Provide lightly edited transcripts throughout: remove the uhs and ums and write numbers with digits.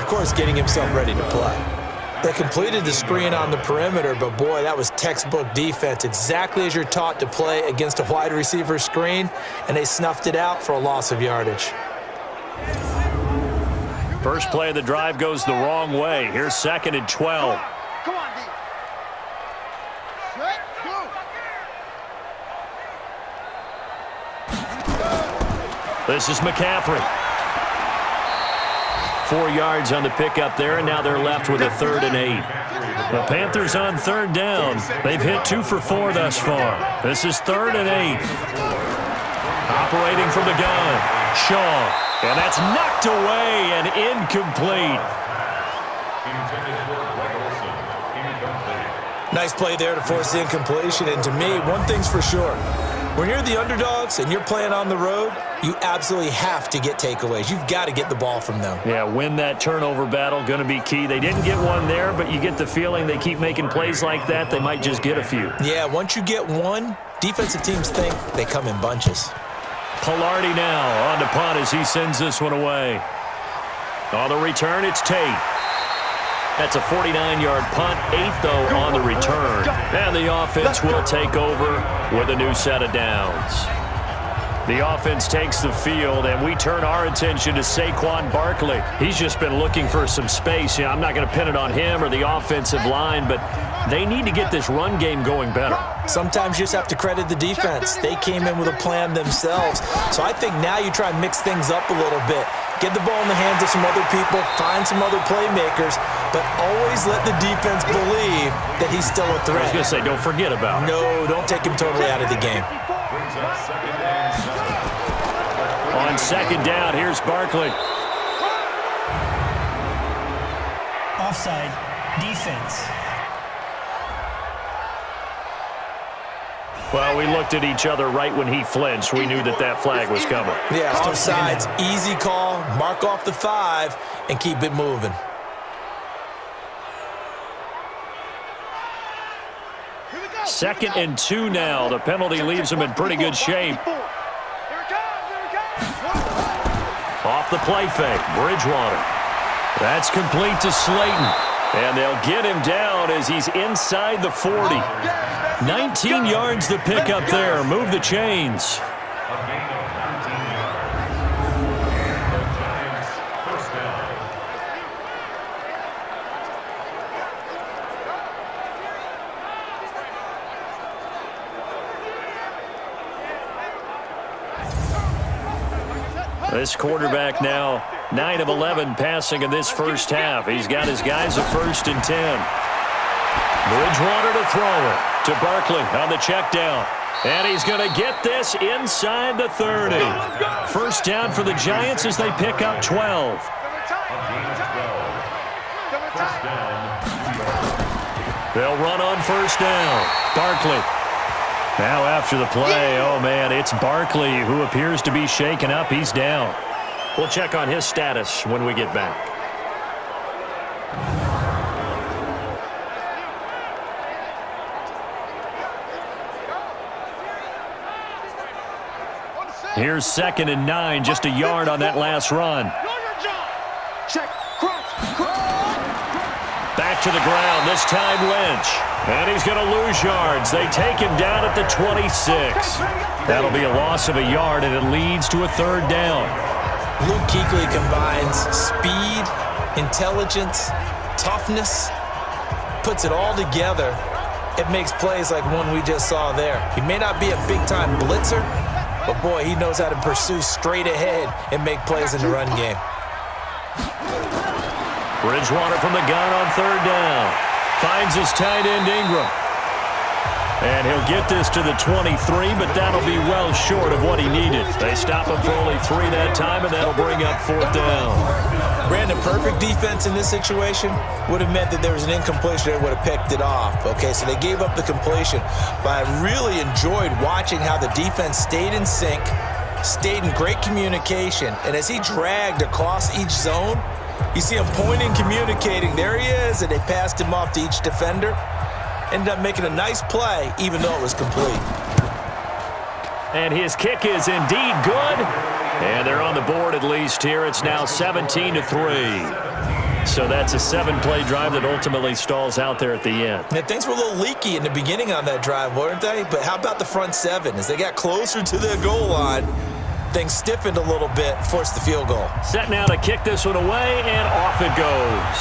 of course, getting himself ready to play. They completed the screen on the perimeter, but boy, that was textbook defense, exactly as you're taught to play against a wide receiver screen, and they snuffed it out for a loss of yardage. First play of the drive goes the wrong way. Here's 2nd and 12. Come on, D. Set, go. This is McCaffrey. 4 yards on the pickup there, and now they're left with a 3rd and 8. The Panthers on 3rd down. They've hit 2 for 4 thus far. This is 3rd and 8. Operating from the gun, Shaw. And that's knocked away and incomplete. Nice play there to force the incompletion. And to me, one thing's for sure. When you're the underdogs and you're playing on the road, you absolutely have to get takeaways. You've got to get the ball from them. Yeah, win that turnover battle, going to be key. They didn't get one there, but you get the feeling they keep making plays like that, they might just get a few. Yeah, once you get one, defensive teams think they come in bunches. Pilardi now on to punt as he sends this one away. On the return, it's Tate. That's a 49-yard punt, 8 though on the return. And the offense will take over with a new set of downs. The offense takes the field, and we turn our attention to Saquon Barkley. He's just been looking for some space. I'm not going to pin it on him or the offensive line, but they need to get this run game going better. Sometimes you just have to credit the defense. They came in with a plan themselves. So I think now you try and mix things up a little bit. Get the ball in the hands of some other people, find some other playmakers, but always let the defense believe that he's still a threat. I was going to say, don't forget about it. No, don't take him totally out of the game. On 2nd down, here's Barkley. Offside, defense. Well, we looked at each other right when he flinched. We knew that that flag was coming. Yeah, offsides, easy call, mark off the 5, and keep it moving. Second and 2 now. The penalty leaves them in pretty good shape. Off the play fake, Bridgewater. That's complete to Slayton. And they'll get him down as he's inside the 40. 19 yards to pick up there. Move the chains. This quarterback now 9 of 11 passing in this first half. He's got his guys at 1st and 10. Bridgewater to throw it to Barkley on the check down. And he's going to get this inside the 30. First down for the Giants as they pick up 12. They'll run on first down. Barkley. Now after the play, oh man, it's Barkley who appears to be shaken up. He's down. We'll check on his status when we get back. Here's 2nd and 9, just a yard on that last run. Back to the ground, this time Lynch. And he's going to lose yards. They take him down at the 26. That'll be a loss of a yard, and it leads to a 3rd down. Luke Kuechly combines speed, intelligence, toughness, puts it all together. It makes plays like one we just saw there. He may not be a big-time blitzer, but boy, he knows how to pursue straight ahead and make plays in the run game. Bridgewater from the gun on 3rd down. Finds his tight end Ingram. And he'll get this to the 23, but that'll be well short of what he needed. They stop him for only 3 that time, and that'll bring up 4th down. Brandon, perfect defense in this situation would have meant that there was an incompletion that would have picked it off. Okay, so they gave up the completion, but I really enjoyed watching how the defense stayed in sync, stayed in great communication, and as he dragged across each zone, you see him pointing, communicating. There he is, and they passed him off to each defender. Ended up making a nice play, even though it was complete. And his kick is indeed good. And they're on the board at least here. It's now 17-3. So that's a 7-play drive that ultimately stalls out there at the end. Yeah, things were a little leaky in the beginning on that drive, weren't they? But how about the front seven? As they got closer to the goal line, things stiffened a little bit, forced the field goal. Set now to kick this one away, and off it goes.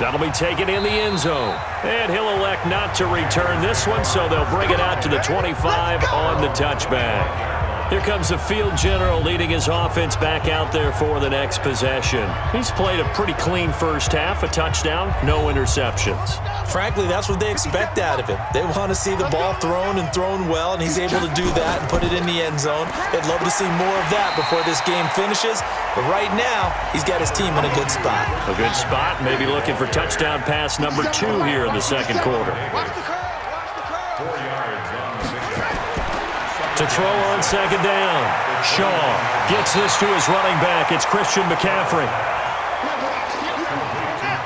That'll be taken in the end zone. And he'll elect not to return this one, so they'll bring it out to the 25 on the touchback. Here comes the field general leading his offense back out there for the next possession. He's played a pretty clean first half, a touchdown, no interceptions. Frankly, that's what they expect out of him. They want to see the ball thrown and thrown well, and he's able to do that and put it in the end zone. They'd love to see more of that before this game finishes. But right now, he's got his team in a good spot. A good spot, maybe looking for touchdown pass number 2 here in the second quarter. To throw on second down. Shaw gets this to his running back. It's Christian McCaffrey.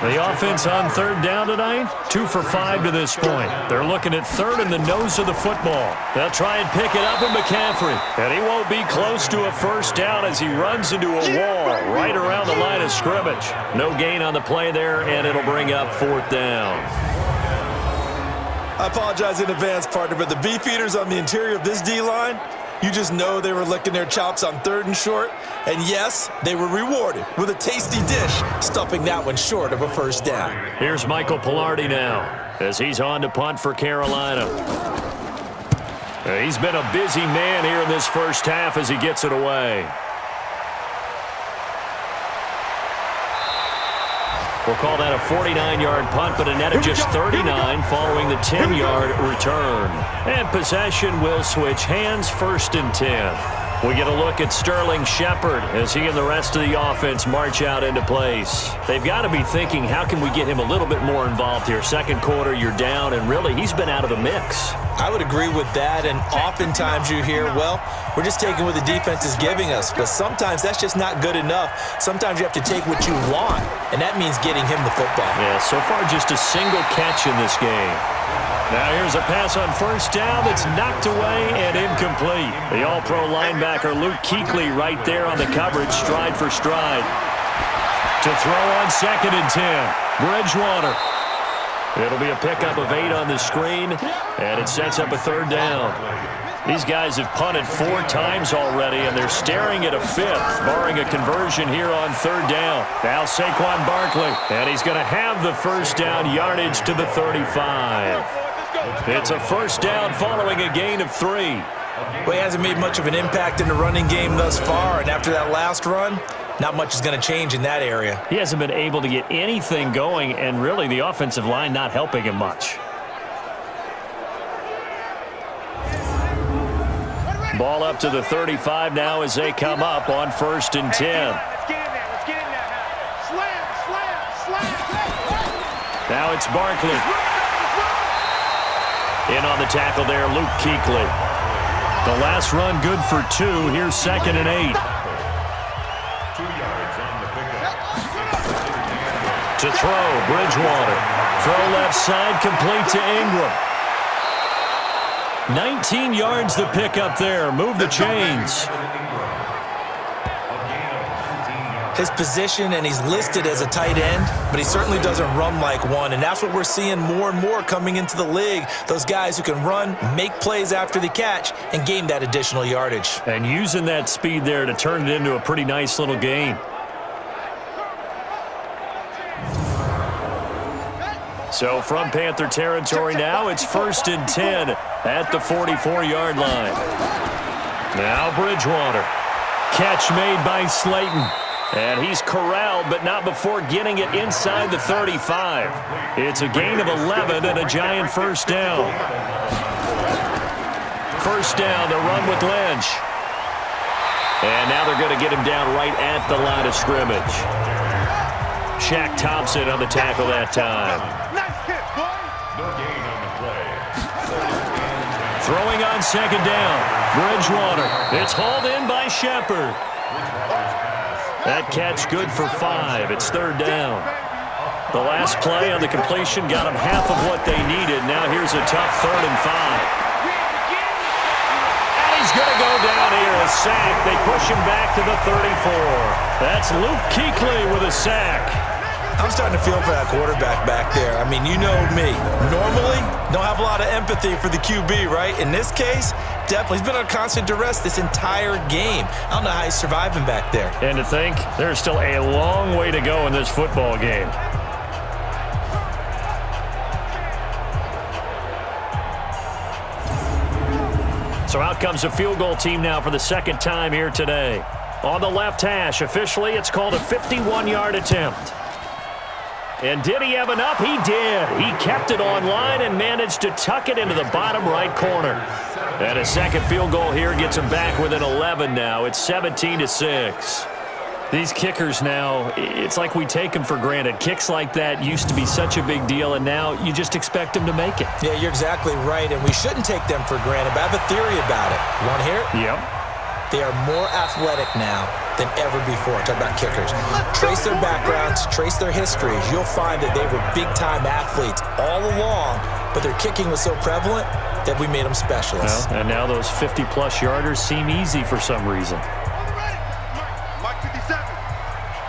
The offense on third down tonight, 2 for 5 to this point. They're looking at third in the nose of the football. They'll try and pick it up with McCaffrey. And he won't be close to a first down as he runs into a wall right around the line of scrimmage. No gain on the play there, and it'll bring up fourth down. I apologize in advance, partner, but the beefeaters on the interior of this D-line, you just know they were licking their chops on third and short. And yes, they were rewarded with a tasty dish, stuffing that one short of a first down. Here's Michael Pilardi now as he's on to punt for Carolina. He's been a busy man here in this first half as he gets it away. We'll call that a 49-yard punt, but a net of just 39 following the 10-yard return. And possession will switch hands, 1st and 10. We get a look at Sterling Shepard as he and the rest of the offense march out into place. They've got to be thinking, how can we get him a little bit more involved here? Second quarter, you're down, and really, he's been out of the mix. I would agree with that, and oftentimes you hear, well, we're just taking what the defense is giving us, but sometimes that's just not good enough. Sometimes you have to take what you want, and that means getting him the football. Yeah, so far just a single catch in this game. Now here's a pass on first down that's knocked away and incomplete. The all-pro linebacker Luke Kuechly right there on the coverage, stride for stride. To throw on 2nd and 10, Bridgewater. It'll be a pickup of 8 on the screen, and it sets up a third down. These guys have punted 4 times already, and they're staring at a 5th, barring a conversion here on third down. Now Saquon Barkley, and he's going to have the first down, yardage to the 35. It's a first down following a gain of 3. Well, he hasn't made much of an impact in the running game thus far, and after that last run, not much is going to change in that area. He hasn't been able to get anything going, and really the offensive line not helping him much. Ball up to the 35 now as they come up on 1st and 10. Let's get in there. Let's get in there now. Slam. Now it's Barkley. In on the tackle there, Luke Kuechly. The last run good for 2. Here's 2nd and 8. 2 yards on the pickup. To throw, Bridgewater. Throw left side, complete to Ingram. 19 yards the pickup there. Move the chains. His position, and he's listed as a tight end, but he certainly doesn't run like one, and that's what we're seeing more and more coming into the league. Those guys who can run, make plays after the catch, and gain that additional yardage. And using that speed there to turn it into a pretty nice little gain. So from Panther territory now, it's 1st and 10 at the 44-yard line. Now Bridgewater. Catch made by Slayton. And he's corralled, but not before getting it inside the 35. It's a gain of 11 and a giant first down. First down to run with Lynch. And now they're going to get him down right at the line of scrimmage. Shaq Thompson on the tackle that time. Nice hit, boy. No gain on the play. Throwing on second down. Bridgewater. It's hauled in by Shepard. That catch good for 5. It's third down. The last play on the completion got them half of what they needed. Now here's a tough 3rd and 5. And he's going to go down here, and a sack. They push him back to the 34. That's Luke Kuechly with a sack. I'm starting to feel for that quarterback back there. I mean, you know me. Normally, don't have a lot of empathy for the QB, right? In this case, definitely. He's been on constant duress this entire game. I don't know how he's surviving back there. And to think, there's still a long way to go in this football game. So out comes a field goal team now for the second time here today. On the left hash, officially, it's called a 51-yard attempt. And did he have enough? He did. He kept it on line and managed to tuck it into the bottom right corner. And a second field goal here gets him back within 11 now. It's 17-6. These kickers now, it's like we take them for granted. Kicks like that used to be such a big deal, and now you just expect them to make it. Yeah, you're exactly right, and we shouldn't take them for granted, but I have a theory about it. You want to hear it? Yep. They are more athletic now than ever before. Talk about kickers. Trace their backgrounds, trace their histories. You'll find that they were big-time athletes all along, but their kicking was so prevalent that we made them specialists. Well, and now those 50-plus yarders seem easy for some reason. Mike 57.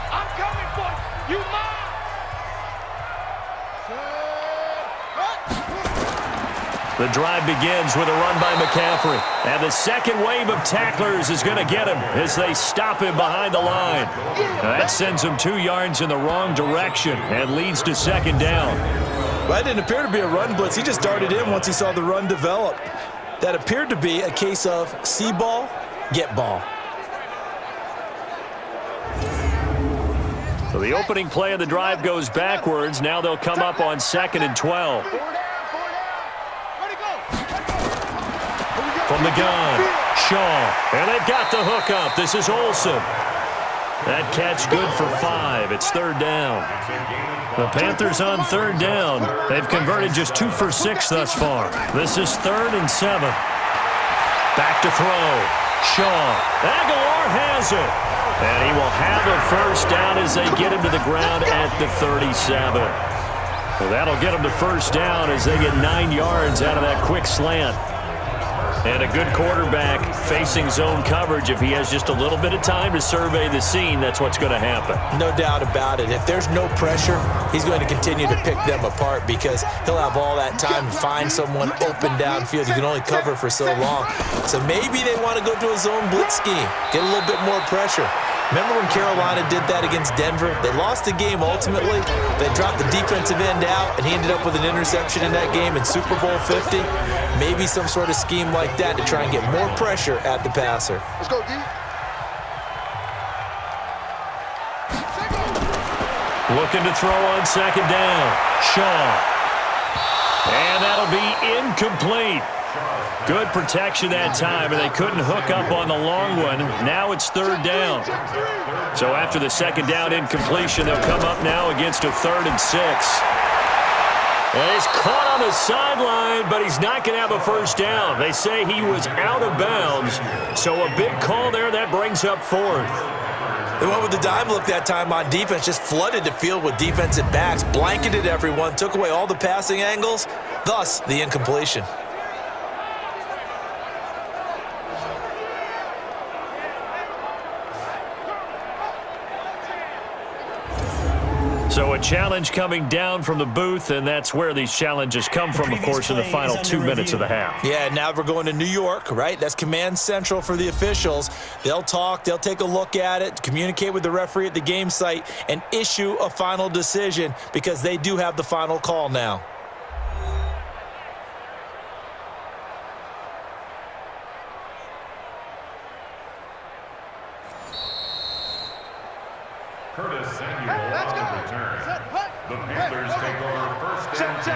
I'm coming for you. You mine. The drive begins with a run by McCaffrey. And the second wave of tacklers is going to get him as they stop him behind the line. Now that sends him 2 yards in the wrong direction and leads to second down. Well, that didn't appear to be a run blitz. He just darted in once he saw the run develop. That appeared to be a case of see ball, get ball. So the opening play of the drive goes backwards. Now they'll come up on 2nd and 12. From the gun, Shaw. And they've got the hook up. This is Olsen. That catch good for 5. It's 3rd down. The Panthers on 3rd down. They've converted just 2 for 6 thus far. This is 3rd and 7. Back to throw. Shaw. Aguilar has it. And he will have a first down as they get him to the ground at the 37. Well, that'll get him to first down as they get 9 yards out of that quick slant. And a good quarterback facing zone coverage. If he has just a little bit of time to survey the scene, that's what's going to happen. No doubt about it. If there's no pressure, he's going to continue to pick them apart because he'll have all that time to find someone open downfield. You can only cover for so long. So maybe they want to go to a zone blitz scheme, get a little bit more pressure. Remember when Carolina did that against Denver? They lost the game ultimately. They dropped the defensive end out, and he ended up with an interception in that game in Super Bowl 50. Maybe some sort of scheme like that to try and get more pressure at the passer. Let's go, D. Looking to throw on 2nd down. Shaw. And that'll be incomplete. Good protection that time, and they couldn't hook up on the long one. Now it's 3rd down. So after the 2nd down incompletion, they'll come up now against a 3rd and 6. And he's caught on the sideline, but he's not going to have a first down. They say he was out of bounds. So a big call there. That brings up 4th. They went with the dime look that time on defense, just flooded the field with defensive backs, blanketed everyone, took away all the passing angles, thus the incompletion. So a challenge coming down from the booth, and that's where these challenges come from, of course, in the final 2 minutes of the half. Yeah, now we're going to New York, right? That's command central for the officials. They'll talk, they'll take a look at it, communicate with the referee at the game site, and issue a final decision because they do have the final call now. Curtis Samuel on the return. The Panthers take over 1st and 10.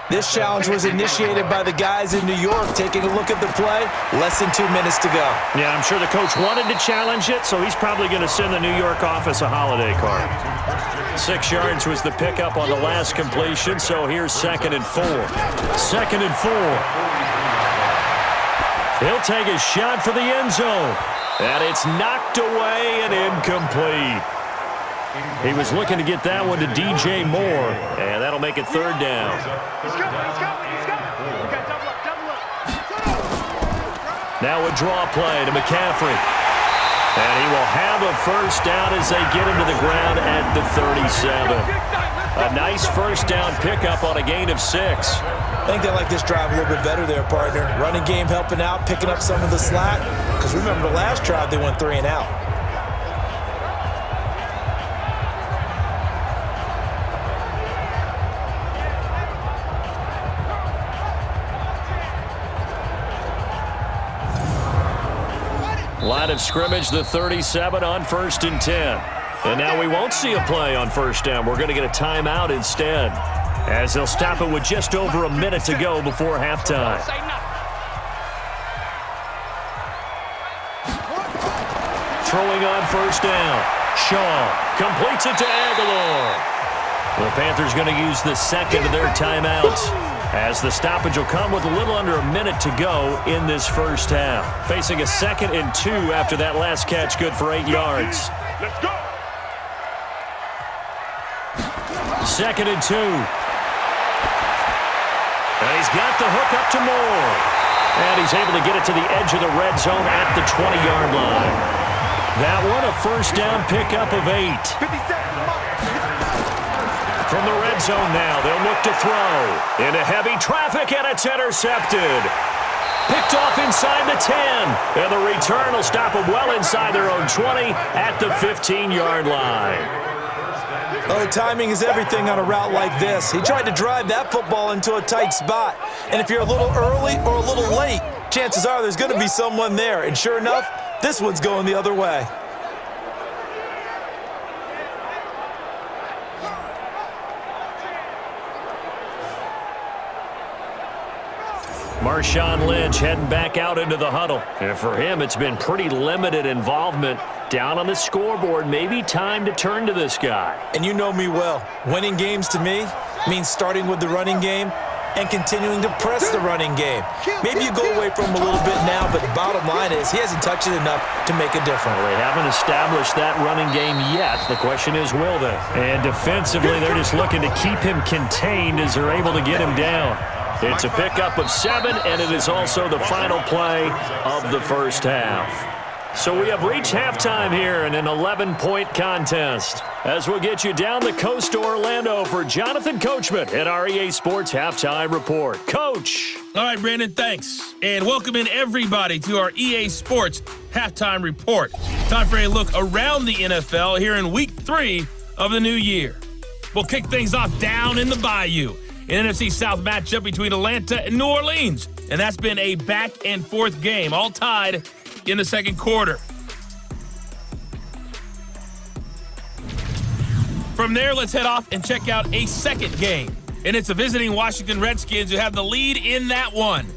This challenge was initiated by the guys in New York. Taking a look at the play, less than 2 minutes to go. Yeah, I'm sure the coach wanted to challenge it, so he's probably going to send the New York office a holiday card. 6 yards was the pickup on the last completion, so here's 2nd and 4. 2nd and 4. He'll take a shot for the end zone. And it's knocked away and incomplete. He was looking to get that one to DJ Moore, and that'll make it 3rd down. He's coming. We got double up. Now a draw play to McCaffrey. And he will have a first down as they get him to the ground at the 37. A nice first down pickup on a gain of 6. I think they like this drive a little bit better there, partner. Running game helping out, picking up some of the slack. Because remember, the last drive they went 3 and out. Line of scrimmage, the 37 on 1st and 10. And now we won't see a play on first down. We're going to get a timeout instead, as they'll stop it with just over a minute to go before halftime. Throwing on first down. Shaw completes it to Aguilar. The Panthers going to use the second of their timeouts, as the stoppage will come with a little under a minute to go in this first half. Facing a 2nd and 2 after that last catch, good for 8 yards. Let's go. 2nd and 2. And he's got the hook up to Moore. And he's able to get it to the edge of the red zone at the 20-yard line. That one a first down pickup of 8. 57. From the red zone now, they'll look to throw. Into heavy traffic, and it's intercepted. Picked off inside the 10. And the return will stop them well inside their own 20 at the 15-yard line. Oh, timing is everything on a route like this. He tried to drive that football into a tight spot. And if you're a little early or a little late, chances are there's going to be someone there. And sure enough, this one's going the other way. Marshawn Lynch heading back out into the huddle. And for him, it's been pretty limited involvement. Down on the scoreboard, maybe time to turn to this guy. And you know me well. Winning games to me means starting with the running game and continuing to press the running game. Maybe you go away from him a little bit now, but the bottom line is he hasn't touched it enough to make a difference. Well, they haven't established that running game yet. The question is, will they? And defensively, they're just looking to keep him contained as they're able to get him down. It's a pickup of 7, and it is also the final play of the first half. So we have reached halftime here in an 11-point contest. As we'll get you down the coast to Orlando for Jonathan Coachman at our EA Sports Halftime Report. Coach. All right, Brandon, thanks. And welcome in everybody to our EA Sports Halftime Report. Time for a look around the NFL here in Week 3 of the new year. We'll kick things off down in the Bayou. An NFC South matchup between Atlanta and New Orleans. And that's been a back-and-forth game, all tied in the second quarter. From there, let's head off and check out a second game. And it's the visiting Washington Redskins who have the lead in that one.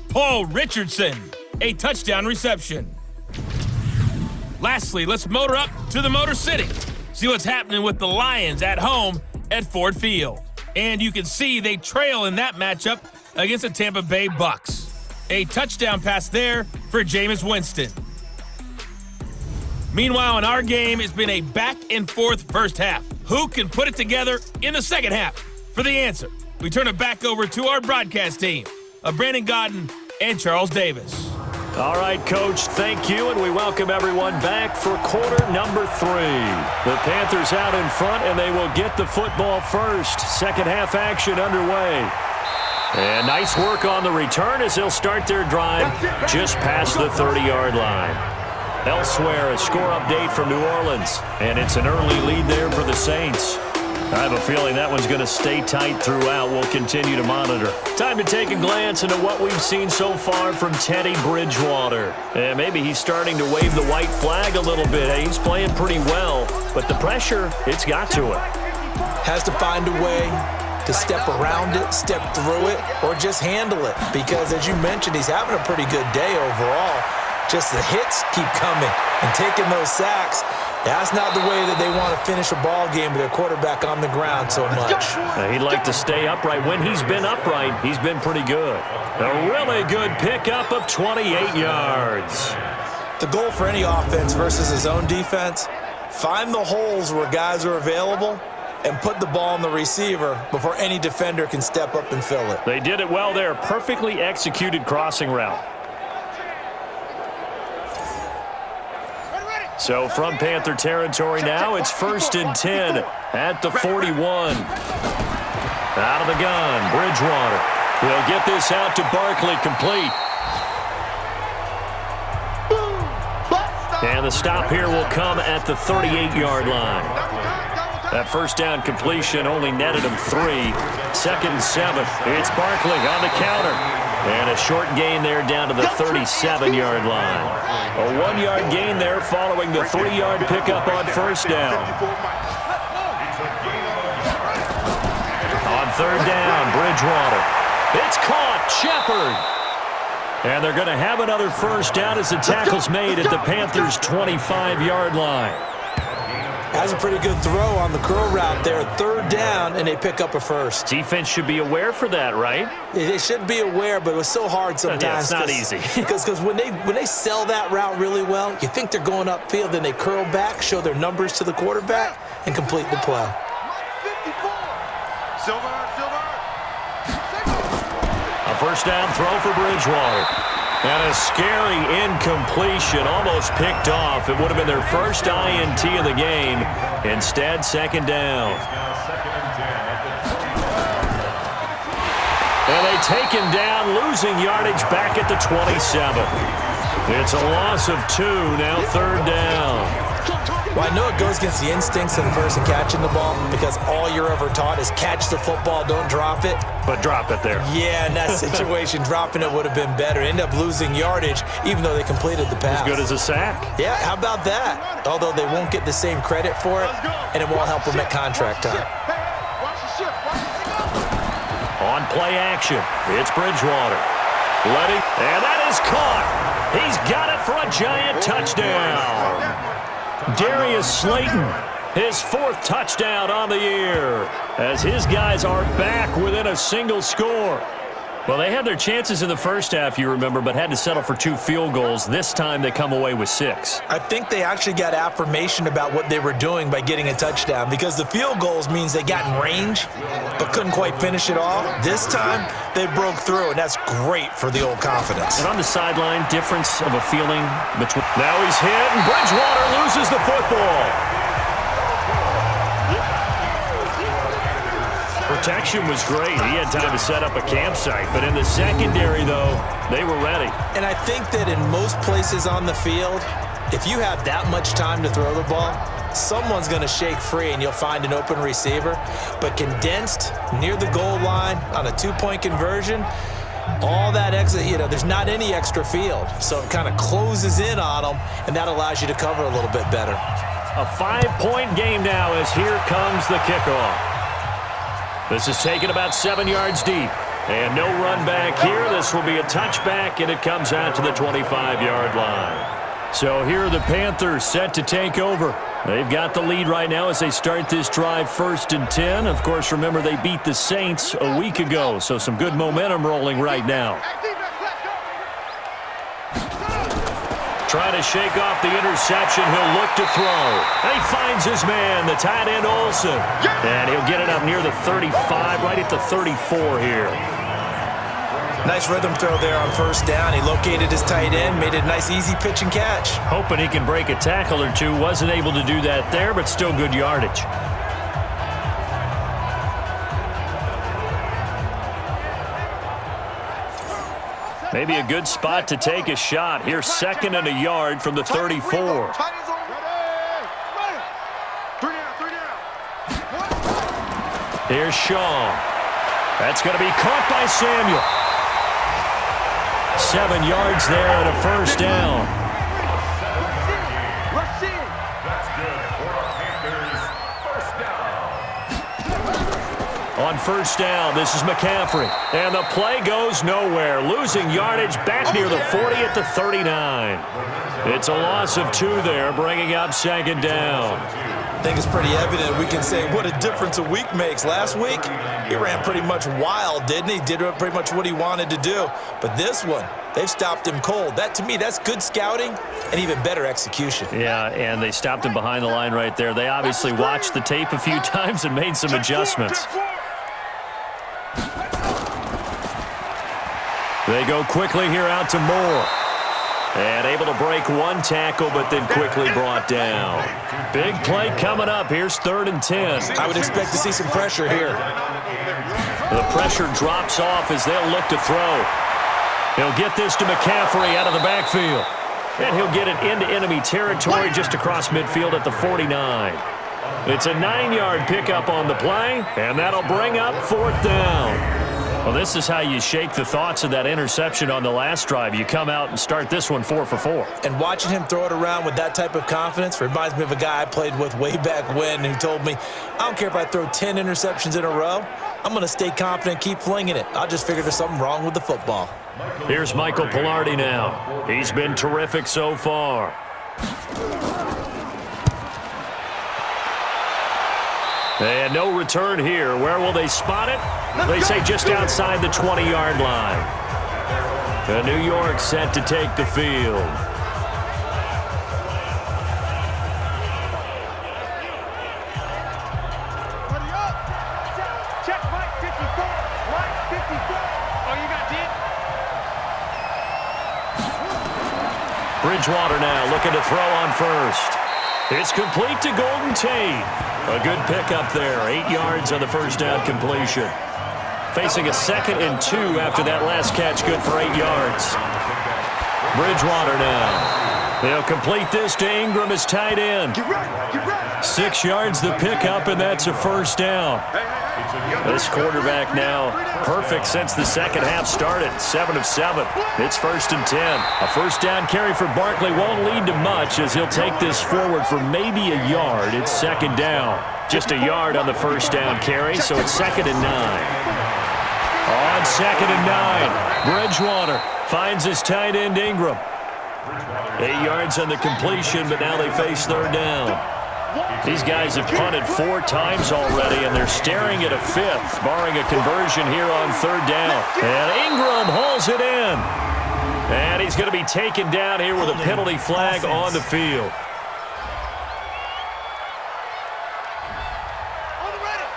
Paul Richardson, a touchdown reception. Lastly, let's motor up to the Motor City. See what's happening with the Lions at home at Ford Field. And you can see they trail in that matchup against the Tampa Bay Bucks. A touchdown pass there for Jameis Winston. Meanwhile, in our game, it's been a back-and-forth first half. Who can put it together in the second half? For the answer, we turn it back over to our broadcast team of Brandon Godden and Charles Davis. All right, Coach, thank you, and we welcome everyone back for quarter number 3. The Panthers out in front, and they will get the football first. Second half action underway. And nice work on the return as they'll start their drive just past the 30-yard line. Elsewhere, a score update from New Orleans, and it's an early lead there for the Saints. I have a feeling that one's going to stay tight throughout. We'll continue to monitor. Time to take a glance into what we've seen so far from Teddy Bridgewater. And maybe he's starting to wave the white flag a little bit. He's playing pretty well, but the pressure, it's got to him. Has to find a way to step around it, step through it, or just handle it. Because as you mentioned, he's having a pretty good day overall. Just the hits keep coming and taking those sacks. That's not the way that they want to finish a ball game with their quarterback on the ground so much. He'd like to stay upright. When he's been upright, he's been pretty good. A really good pickup of 28 yards. The goal for any offense versus his own defense, find the holes where guys are available and put the ball on the receiver before any defender can step up and fill it. They did it well there. Perfectly executed crossing route. So from Panther territory now, it's 1st and 10 at the 41. Out of the gun, Bridgewater. He'll get this out to Barkley, complete. And the stop here will come at the 38-yard line. That first down completion only netted him 3. 2nd and 7. It's Barkley on the counter. And a short gain there down to the 37-yard line. A 1-yard gain there following the 3-yard pickup on first down. On 3rd down, Bridgewater. It's caught. Shepard. And they're going to have another first down as the tackle's made at the Panthers' 25-yard line. That's a pretty good throw on the curl route there. 3rd down, and they pick up a first. Defense should be aware for that, right? They should be aware, but it was so hard sometimes. Yeah, it's not easy. Because when they sell that route really well, you think they're going upfield, then they curl back, show their numbers to the quarterback, and complete the play. A first down throw for Bridgewater. And a scary incompletion, almost picked off. It would have been their first INT of the game. Instead, 2nd down. And they take him down, losing yardage back at the 27. It's a loss of 2, now 3rd down. Well, I know it goes against the instincts of the person catching the ball because all you're ever taught is catch the football, don't drop it. But drop it there. Yeah, in that situation, dropping it would have been better. End up losing yardage, even though they completed the pass. As good as a sack. Yeah, how about that? Although they won't get the same credit for it, and it won't help them at contract time. On play action, it's Bridgewater. And that is caught. He's got it for a giant touchdown. Darius Slayton, his 4th touchdown on the year, as his guys are back within a single score. Well, they had their chances in the first half, you remember, but had to settle for 2 field goals. This time they come away with 6. I think they actually got affirmation about what they were doing by getting a touchdown because the field goals means they got in range but couldn't quite finish it off. This time they broke through, and that's great for the old confidence. And on the sideline, difference of a feeling between. Now he's hit, and Bridgewater loses the football. Protection was great. He had time to set up a campsite. But in the secondary, though, they were ready. And I think that in most places on the field, if you have that much time to throw the ball, someone's going to shake free and you'll find an open receiver. But condensed near the goal line on a 2-point conversion, all that extra, there's not any extra field. So it kind of closes in on them, and that allows you to cover a little bit better. A 5-point game now as here comes the kickoff. This is taken about 7 yards deep. And no run back here. This will be a touchback, and it comes out to the 25-yard line. So here are the Panthers set to take over. They've got the lead right now as they start this drive 1st and 10. Of course, remember they beat the Saints a week ago, so some good momentum rolling right now. Trying to shake off the interception. He'll look to throw. And he finds his man, the tight end Olsen. And he'll get it up near the 35, right at the 34 here. Nice rhythm throw there on 1st down. He located his tight end, made it a nice easy pitch and catch. Hoping he can break a tackle or two. Wasn't able to do that there, but still good yardage. Maybe a good spot to take a shot. Here's 2nd and a yard from the 34. Here's Shaw. That's going to be caught by Samuel. 7 yards there and a first down. That's good for a Panthers first down. On 1st down, this is McCaffrey. And the play goes nowhere. Losing yardage back near the 40 at the 39. It's a loss of 2 there, bringing up 2nd down. I think it's pretty evident. We can say what a difference a week makes. Last week, he ran pretty much wild, didn't he? Did pretty much what he wanted to do. But this one, they've stopped him cold. That, to me, that's good scouting and even better execution. Yeah, and they stopped him behind the line right there. They obviously watched the tape a few times and made some adjustments. They go quickly here out to Moore. And able to break one tackle, but then quickly brought down. Big play coming up. Here's 3rd and 10. I would expect to see some pressure here. The pressure drops off as they'll look to throw. He'll get this to McCaffrey out of the backfield. And he'll get it into enemy territory just across midfield at the 49. It's a 9-yard pickup on the play, and that'll bring up 4th down. Well, this is how you shake the thoughts of that interception on the last drive. You come out and start this one 4 for 4. And watching him throw it around with that type of confidence reminds me of a guy I played with way back when who told me, I don't care if I throw 10 interceptions in a row. I'm going to stay confident, keep flinging it. I'll just figure there's something wrong with the football. Here's Michael Pilardi now. He's been terrific so far. And no return here. Where will they spot it? They say just outside the 20-yard line. The New York set to take the field. Check Mike 54. Mike 54. Oh, you got it? Bridgewater now looking to throw on first. It's complete to Golden Tate. A good pickup there. 8 yards on the first down completion. Facing a 2nd and 2 after that last catch. Good for 8 yards. Bridgewater now. They'll complete this to Ingram as tight end. 6 yards the pickup, and that's a first down. This quarterback now perfect since the second half started. 7 of 7. It's 1st and 10. A first down carry for Barkley won't lead to much as he'll take this forward for maybe a yard. It's 2nd down. Just a yard on the first down carry, so it's 2nd and 9. On 2nd and 9, Bridgewater finds his tight end Ingram. 8 yards on the completion, but now they face 3rd down. These guys have punted 4 times already, and they're staring at a 5th, barring a conversion here on 3rd down. And Ingram hauls it in. And he's going to be taken down here with a penalty flag on the field.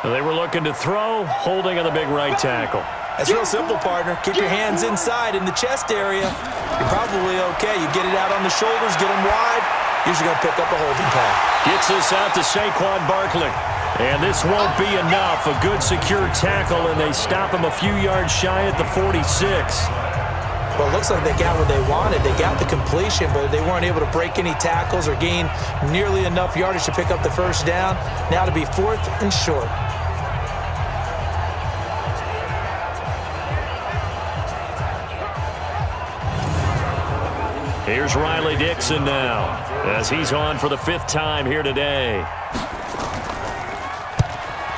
They were looking to throw, holding on the big right tackle. It's real simple, partner. Keep your hands inside in the chest area. You're probably okay. You get it out on the shoulders, get them wide. Usually going to pick up a holding call. Gets this out to Saquon Barkley. And this won't be enough. A good secure tackle, and they stop him a few yards shy at the 46. Well, it looks like they got what they wanted. They got the completion, but they weren't able to break any tackles or gain nearly enough yardage to pick up the first down. Now to be 4th and short. Here's Riley Dixon now, as he's on for the 5th time here today.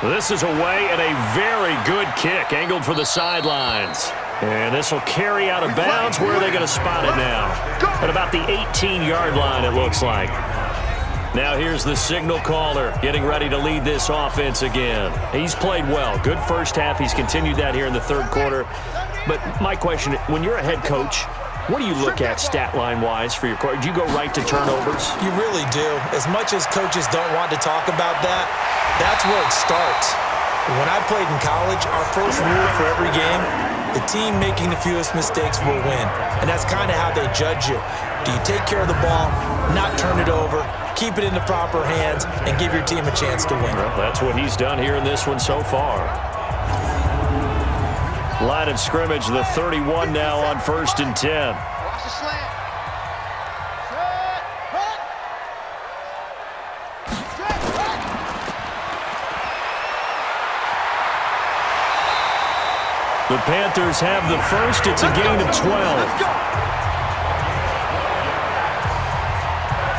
This is away, and a very good kick, angled for the sidelines. And this will carry out of bounds. Where are they going to spot it now? At about the 18-yard line, it looks like. Now here's the signal caller getting ready to lead this offense again. He's played well. Good first half. He's continued that here in the 3rd quarter. But my question, when you're a head coach, what do you look at stat line-wise for your court? Do you go right to turnovers? You really do. As much as coaches don't want to talk about that, that's where it starts. When I played in college, our first rule for every game, the team making the fewest mistakes will win. And that's kind of how they judge you. Do you take care of the ball, not turn it over, keep it in the proper hands, and give your team a chance to win? Well, that's what he's done here in this one so far. Line of scrimmage, the 31 now on 1st and 10. Watch the slant. The Panthers have the first. It's a gain of 12.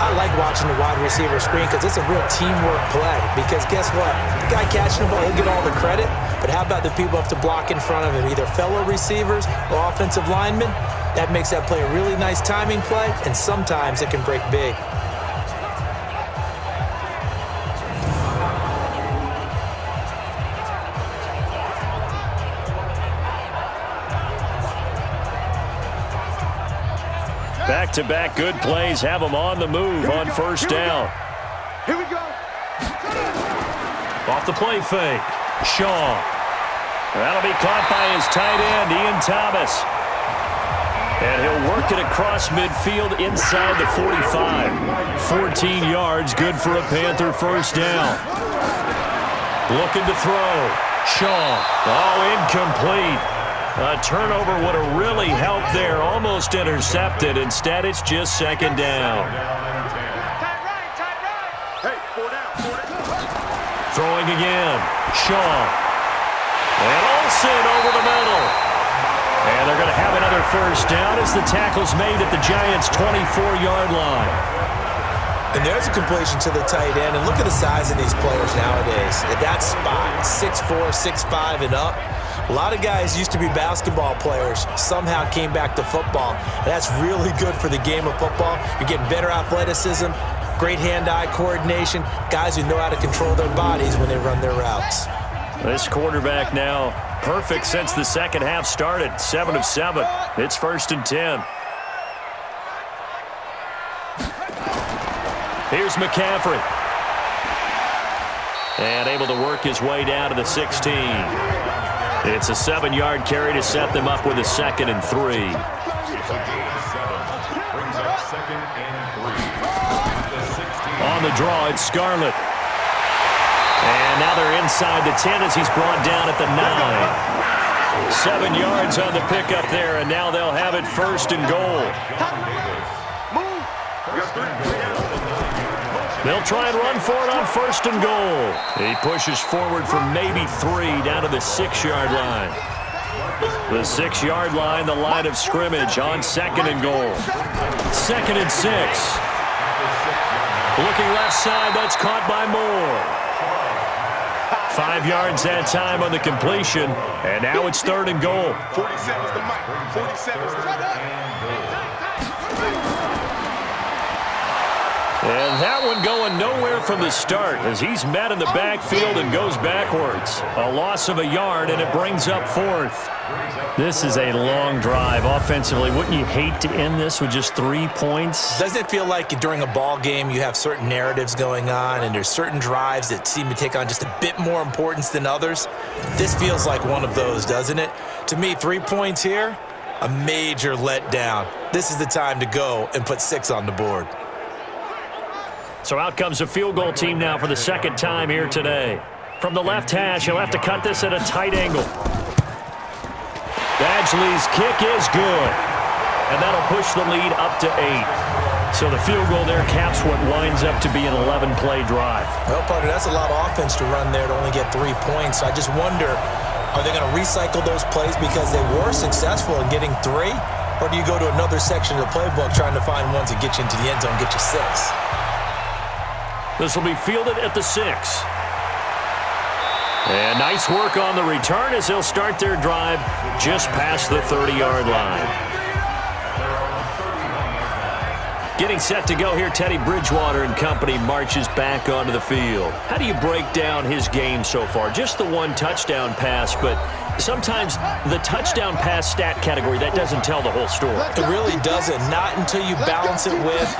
I like watching the wide receiver screen because it's a real teamwork play. Because guess what? The guy catching the ball, he'll get all the credit. But how about the people up to block in front of him, either fellow receivers or offensive linemen? That makes that play a really nice timing play, and sometimes it can break big. Back-to-back good plays have them on the move on 1st down. Here we go. Off the play fake. Shaw. That'll be caught by his tight end, Ian Thomas. And he'll work it across midfield inside the 45. 14 yards, good for a Panther first down. Looking to throw. Shaw. Oh, incomplete. A turnover would have really helped there. Almost intercepted. Instead, it's just second down. Hey, 4 down. Throwing again. Shaw. And Olsen over the middle. And they're going to have another first down as the tackle's made at the Giants' 24-yard line. And there's a completion to the tight end. And look at the size of these players nowadays. At that spot, 6'4", 6'5", and up. A lot of guys used to be basketball players, somehow came back to football. And that's really good for the game of football. You're getting better athleticism, great hand-eye coordination, guys who know how to control their bodies when they run their routes. This quarterback now perfect since the second half started. 7 of 7. It's 1st and 10. Here's McCaffrey. And able to work his way down to the 16. It's a 7-yard carry to set them up with a 2nd and 3. Brings up 2nd and 3. On the draw, it's Scarlett. And now they're inside the 10 as he's brought down at the 9. 7 yards on the pickup there, and now they'll have it 1st and goal. They'll try and run for it on 1st and goal. He pushes forward for maybe 3 down to the 6-yard line. The 6-yard line, the line of scrimmage on 2nd and goal. 2nd and 6. Looking left side, that's caught by Moore. 5 yards that time on the completion, and now it's 3rd and goal. 47's the mic. 47's the mic. And that one going nowhere from the start as he's met in the backfield and goes backwards. A loss of a yard, and it brings up 4th. This is a long drive offensively. Wouldn't you hate to end this with just 3 points? Doesn't it feel like during a ball game you have certain narratives going on and there's certain drives that seem to take on just a bit more importance than others? This feels like one of those, doesn't it? To me, 3 points here, a major letdown. This is the time to go and put 6 on the board. So out comes a field goal team now for the 2nd time here today. From the left hash, he'll have to cut this at a tight angle. Badgley's kick is good. And that'll push the lead up to 8. So the field goal there caps what winds up to be an 11-play drive. Well, partner, that's a lot of offense to run there to only get 3 points. So I just wonder, are they going to recycle those plays because they were successful in getting 3? Or do you go to another section of the playbook trying to find ones that get you into the end zone and get you 6? This will be fielded at the 6. And nice work on the return as they'll start their drive just past the 30-yard line. Getting set to go here, Teddy Bridgewater and company marches back onto the field. How do you break down his game so far? Just the 1 touchdown pass, but sometimes the touchdown pass stat category, that doesn't tell the whole story. It really doesn't. Not until you balance it with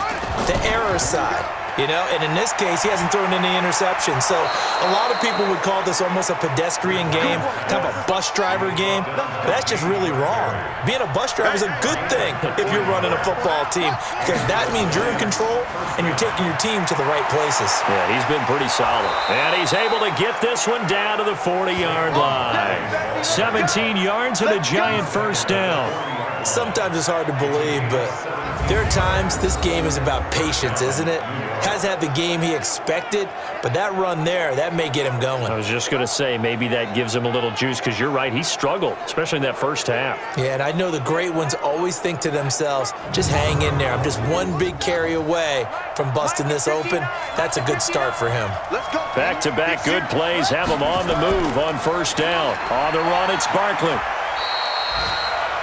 the error side. You know, and in this case, he hasn't thrown any interceptions. So a lot of people would call this almost a pedestrian game, kind of a bus driver game. But that's just really wrong. Being a bus driver is a good thing if you're running a football team because that means you're in control and you're taking your team to the right places. Yeah, he's been pretty solid. And he's able to get this one down to the 40-yard line. 17 yards and a giant first down. Sometimes it's hard to believe, but there are times this game is about patience, isn't it? Has had the game he expected, but that run there, that may get him going. I was just going to say, maybe that gives him a little juice because you're right, he struggled, especially in that first half. Yeah, and I know the great ones always think to themselves, just hang in there. I'm just one big carry away from busting this open. That's a good start for him. Back-to-back good plays have him on the move on first down. On the run, it's Barkley.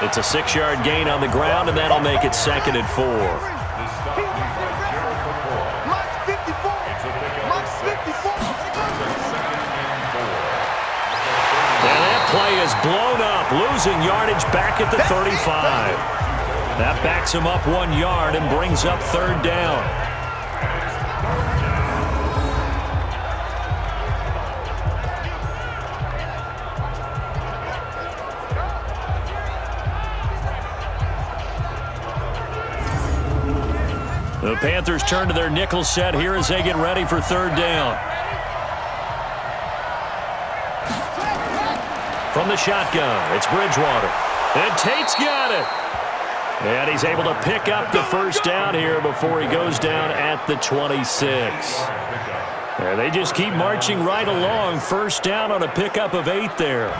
It's a 6-yard gain on the ground, and that'll make it 2nd and 4. And that play is blown up, losing yardage back at the 35. That backs him up 1 yard and brings up 3rd down. The Panthers turn to their nickel set here as they get ready for third down. From the shotgun, it's Bridgewater. And Tate's got it. And he's able to pick up the first down here before he goes down at the 26. And they just keep marching right along. First down on a pickup of 8 there.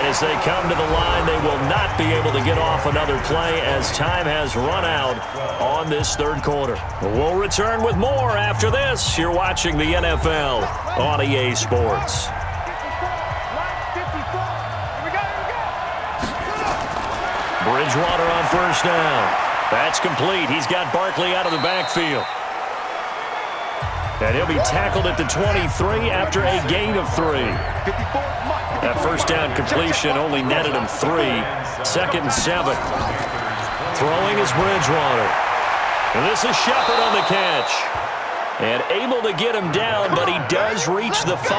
As they come to the line, they will not be able to get off another play as time has run out on this third quarter. We'll return with more after this. You're watching the NFL on EA Sports. Bridgewater on first down. That's complete. He's got Barkley out of the backfield. And he'll be tackled at the 23 after a gain of 3. That first down completion only netted him 3. Second and 7. Throwing is Bridgewater. And this is Shepard on the catch. And able to get him down, but he does reach the 5.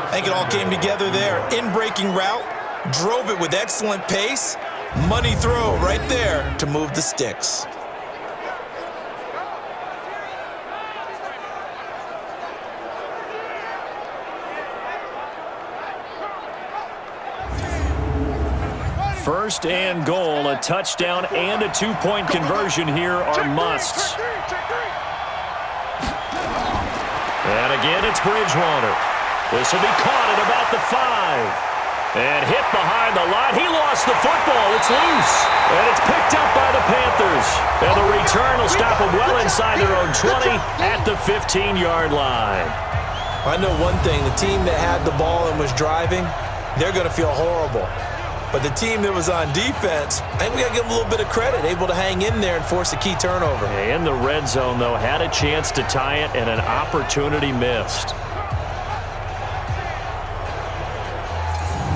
I think it all came together there. In-breaking route, drove it with excellent pace. Money throw right there to move the sticks. First and goal, a touchdown and a 2-point conversion here are musts. And again, it's Bridgewater. This will be caught at about the 5. And hit behind the line. He lost the football. It's loose. And it's picked up by the Panthers. And the return will stop them well inside their own 20 at the 15-yard line. I know one thing. The team that had the ball and was driving, they're going to feel horrible. But the team that was on defense, I think we got to give them a little bit of credit, able to hang in there and force a key turnover. In the red zone, though, had a chance to tie it and an opportunity missed.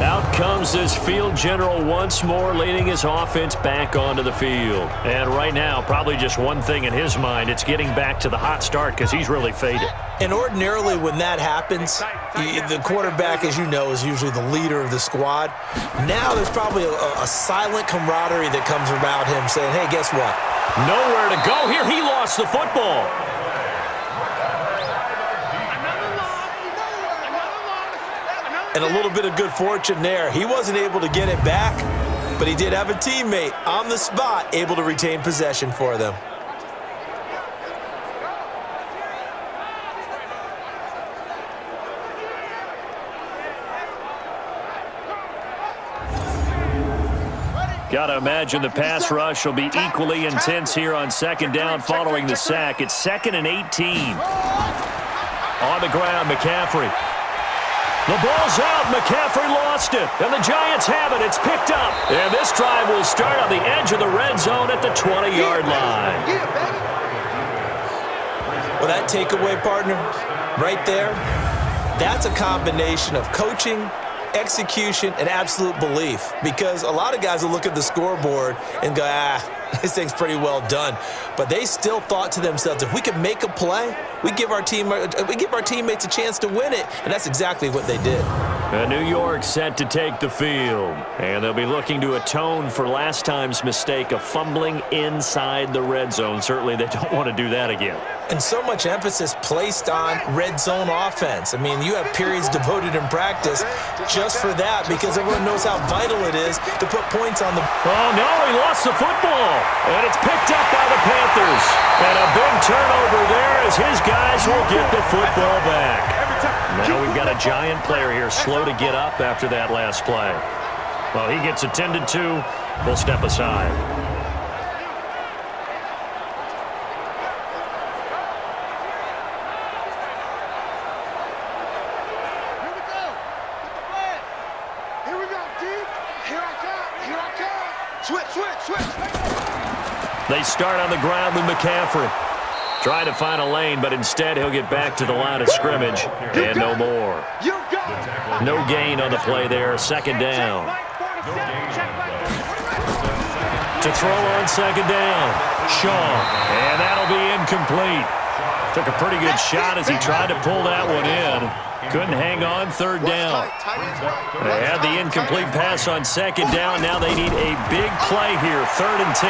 Out comes this field general once more, leading his offense back onto the field. And right now, probably just one thing in his mind, it's getting back to the hot start because he's really faded. And ordinarily when that happens, the quarterback, as you know, is usually the leader of the squad. Now there's probably a silent camaraderie that comes about him saying, hey, guess what? Nowhere to go here. He lost the football. And a little bit of good fortune there. He wasn't able to get it back, but he did have a teammate on the spot able to retain possession for them. Got to imagine the pass rush will be equally intense here on second down following the sack. It's 2nd and 18. On the ground, McCaffrey. The ball's out. McCaffrey lost it. And the Giants have it. It's picked up. And this drive will start on the edge of the red zone at the 20-yard line. Well, that takeaway, partner, right there, that's a combination of coaching, execution, and absolute belief. Because a lot of guys will look at the scoreboard and go, this thing's pretty well done. But they still thought to themselves, if we can make a play, we give our teammates a chance to win it. And that's exactly what they did. New York set to take the field. And they'll be looking to atone for last time's mistake of fumbling inside the red zone. Certainly they don't want to do that again. And so much emphasis placed on red zone offense. I mean, you have periods devoted in practice just for that because everyone knows how vital it is to put points on the... Oh, no, he lost the football. And it's picked up by the Panthers. And a big turnover there as his guys will get the football back. Now we've got a Giant player here slow to get up after that last play. Well, he gets attended to. We'll step aside. They start on the ground with McCaffrey. Trying to find a lane, but instead he'll get back to the line of scrimmage. And no more. No gain on the play there. Second down. To throw on second down, Shaw, and that'll be incomplete. Took a pretty good shot as he tried to pull that one in. Couldn't hang on third down. They had the incomplete pass on second down. Now they need a big play here, 3rd and 10.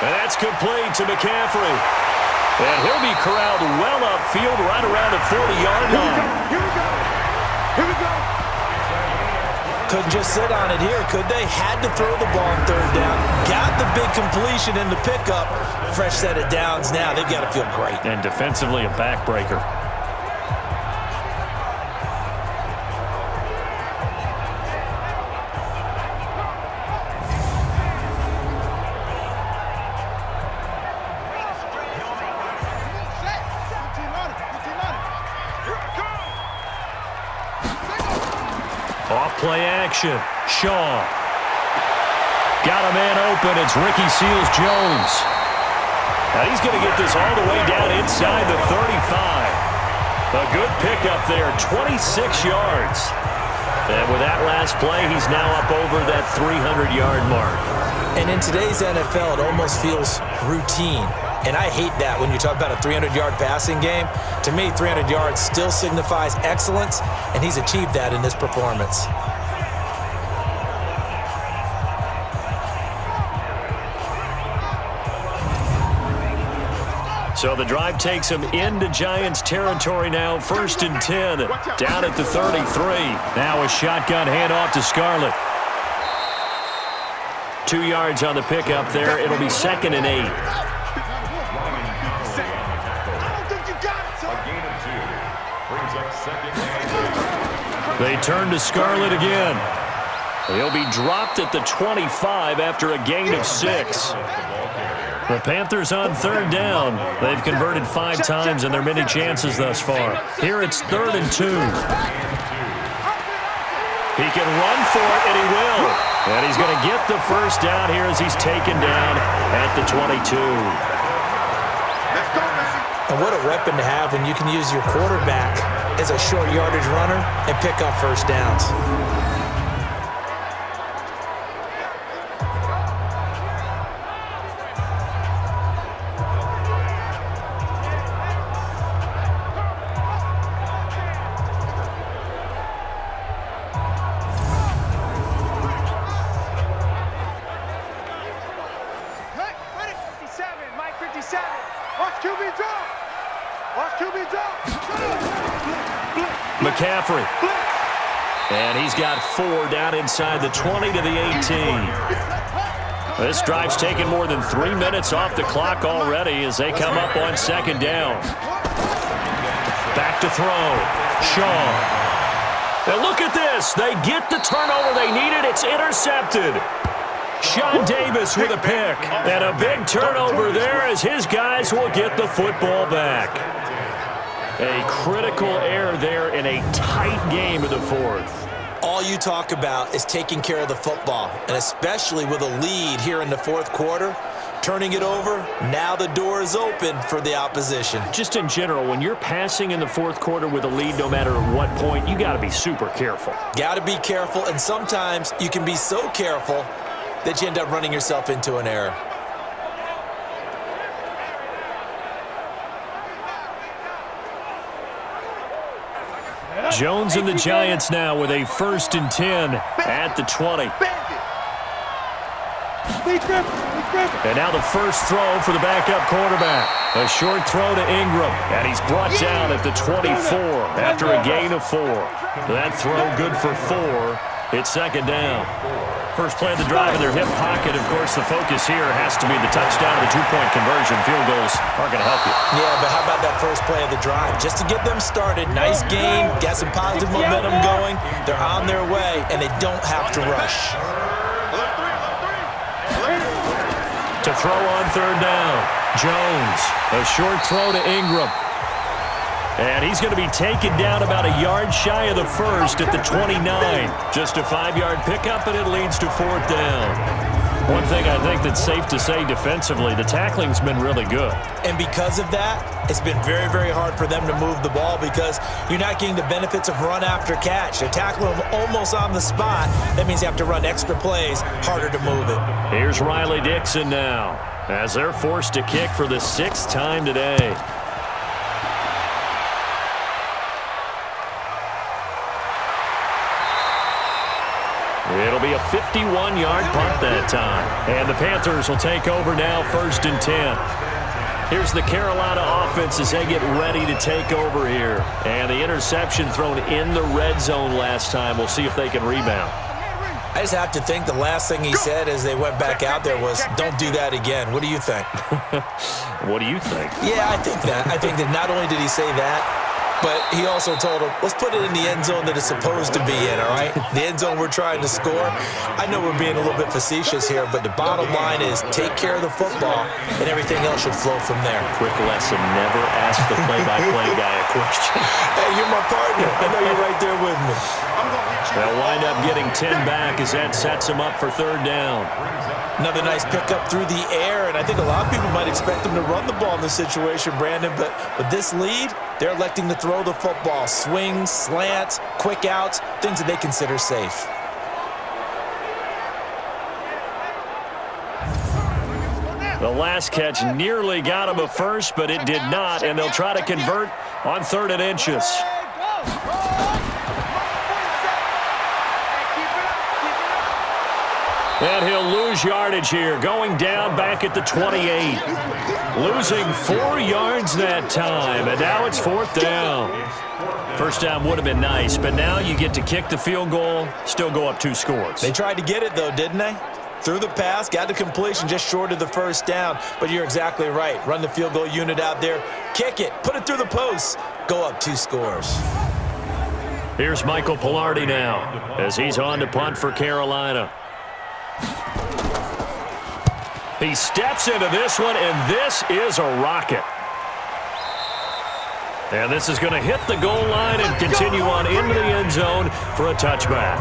And that's complete to McCaffrey. And he'll be corralled well upfield right around the 40-yard line. Here we go. Here we go. Couldn't just sit on it here, could they? Had to throw the ball on 3rd down. Got the big completion in the pickup. Fresh set of downs now. They've got to feel great. And defensively a backbreaker. Off-play action. Shaw. Got a man open. It's Ricky Seals-Jones. Now he's going to get this all the way down inside the 35. A good pickup there, 26 yards. And with that last play, he's now up over that 300-yard mark. And in today's NFL, it almost feels routine. And I hate that when you talk about a 300-yard passing game. To me, 300 yards still signifies excellence, and he's achieved that in this performance. So the drive takes him into Giants territory now, 1st and 10, down at the 33. Now a shotgun handoff to Scarlett. 2 yards on the pickup there. It'll be 2nd and 8. They turn to Scarlett again. He'll be dropped at the 25 after a gain of 6. The Panthers on 3rd down. They've converted 5 times in their many chances thus far. Here it's 3rd and 2. He can run for it, and he will. And he's going to get the first down here as he's taken down at the 22. And what a weapon to have when you can use your quarterback as a short yardage runner and pick up first downs. McCaffrey. And he's got 4 down inside the 20 to the 18. This drive's taken more than 3 minutes off the clock already as they come up on 2nd down. Back to throw. Shaw. And look at this. They get the turnover they needed. It's intercepted. Sean Davis with a pick. And a big turnover there as his guys will get the football back. A critical error there in a tight game of the 4th. All you talk about is taking care of the football, and especially with a lead here in the 4th quarter, turning it over, now the door is open for the opposition. Just in general, when you're passing in the 4th quarter with a lead, no matter at what point, you got to be super careful. Got to be careful, and sometimes you can be so careful that you end up running yourself into an error. Jones and the Giants now with a 1st and 10 at the 20. And now the first throw for the backup quarterback. A short throw to Ingram, and he's brought down at the 24 after a gain of 4. That throw good for 4. It's 2nd down. First play of the drive in their hip pocket. Of course, the focus here has to be the touchdown, the 2-point conversion. Field goals aren't going to help you. Yeah, but how about that first play of the drive? Just to get them started, nice game, got some positive momentum going. They're on their way, and they don't have to rush. To throw on 3rd down, Jones. A short throw to Ingram. And he's going to be taken down about a yard shy of the first at the 29. Just a 5-yard pickup, and it leads to 4th down. One thing I think that's safe to say defensively, the tackling's been really good. And because of that, it's been very, very hard for them to move the ball because you're not getting the benefits of run after catch. They're tackling them almost on the spot. That means you have to run extra plays, harder to move it. Here's Riley Dixon now as they're forced to kick for the 6th time today. It'll be a 51-yard punt that time. And the Panthers will take over now, 1st and 10. Here's the Carolina offense as they get ready to take over here. And the interception thrown in the red zone last time. We'll see if they can rebound. I just have to think the last thing he said as they went back out there was, don't do that again. What do you think? What do you think? Yeah, I think that. I think that not only did he say that, but he also told him, let's put it in the end zone that it's supposed to be in, all right? The end zone we're trying to score. I know we're being a little bit facetious here, but the bottom line is take care of the football, and everything else should flow from there. Quick lesson, never ask the play-by-play guy a question. Hey, you're my partner. I know you're right there with me. They'll wind up getting 10 back as that sets them up for 3rd down. Another nice pickup through the air, and I think a lot of people might expect them to run the ball in this situation, Brandon, but with this lead, they're electing to throw the football. Swings, slants, quick outs, things that they consider safe. The last catch nearly got him a first, but it did not, and they'll try to convert on 3rd and inches. And he'll lose yardage here, going down back at the 28. Losing 4 yards that time, and now it's 4th down. First down would have been nice, but now you get to kick the field goal, still go up 2 scores. They tried to get it, though, didn't they? Through the pass, got the completion just short of the first down, but you're exactly right. Run the field goal unit out there, kick it, put it through the post, go up 2 scores. Here's Michael Pilardi now as he's on to punt for Carolina. He steps into this one, and this is a rocket. And this is going to hit the goal line and continue on into the end zone for a touchback.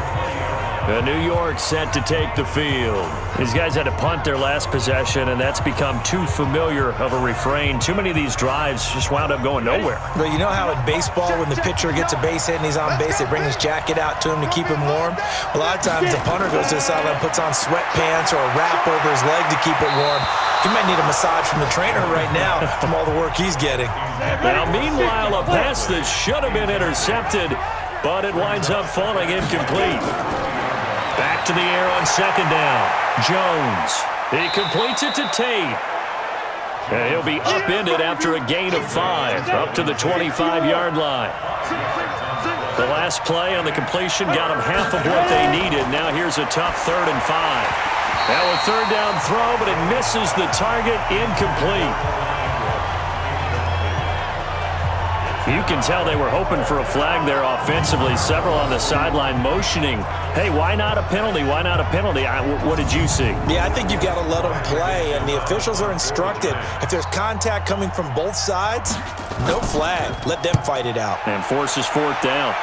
New York set to take the field. These guys had to punt their last possession, and that's become too familiar of a refrain. Too many of these drives just wound up going nowhere. But you know how in baseball, when the pitcher gets a base hit and he's on base, they bring his jacket out to him to keep him warm? A lot of times the punter goes to the sideline, puts on sweatpants or a wrap over his leg to keep it warm. He might need a massage from the trainer right now from all the work he's getting. Now, meanwhile, a pass that should have been intercepted, but it winds up falling incomplete. Back to the air on 2nd down. Jones. He completes it to Tate. And he'll be upended after a gain of 5, up to the 25-yard line. The last play on the completion got them half of what they needed. Now here's a tough 3rd and 5. Now a 3rd down throw, but it misses the target, incomplete. You can tell they were hoping for a flag there offensively. Several on the sideline motioning, hey, why not a penalty? Why not a penalty? What did you see? Yeah, I think you've got to let them play, and the officials are instructed. If there's contact coming from both sides, no flag. Let them fight it out. And forces 4th down.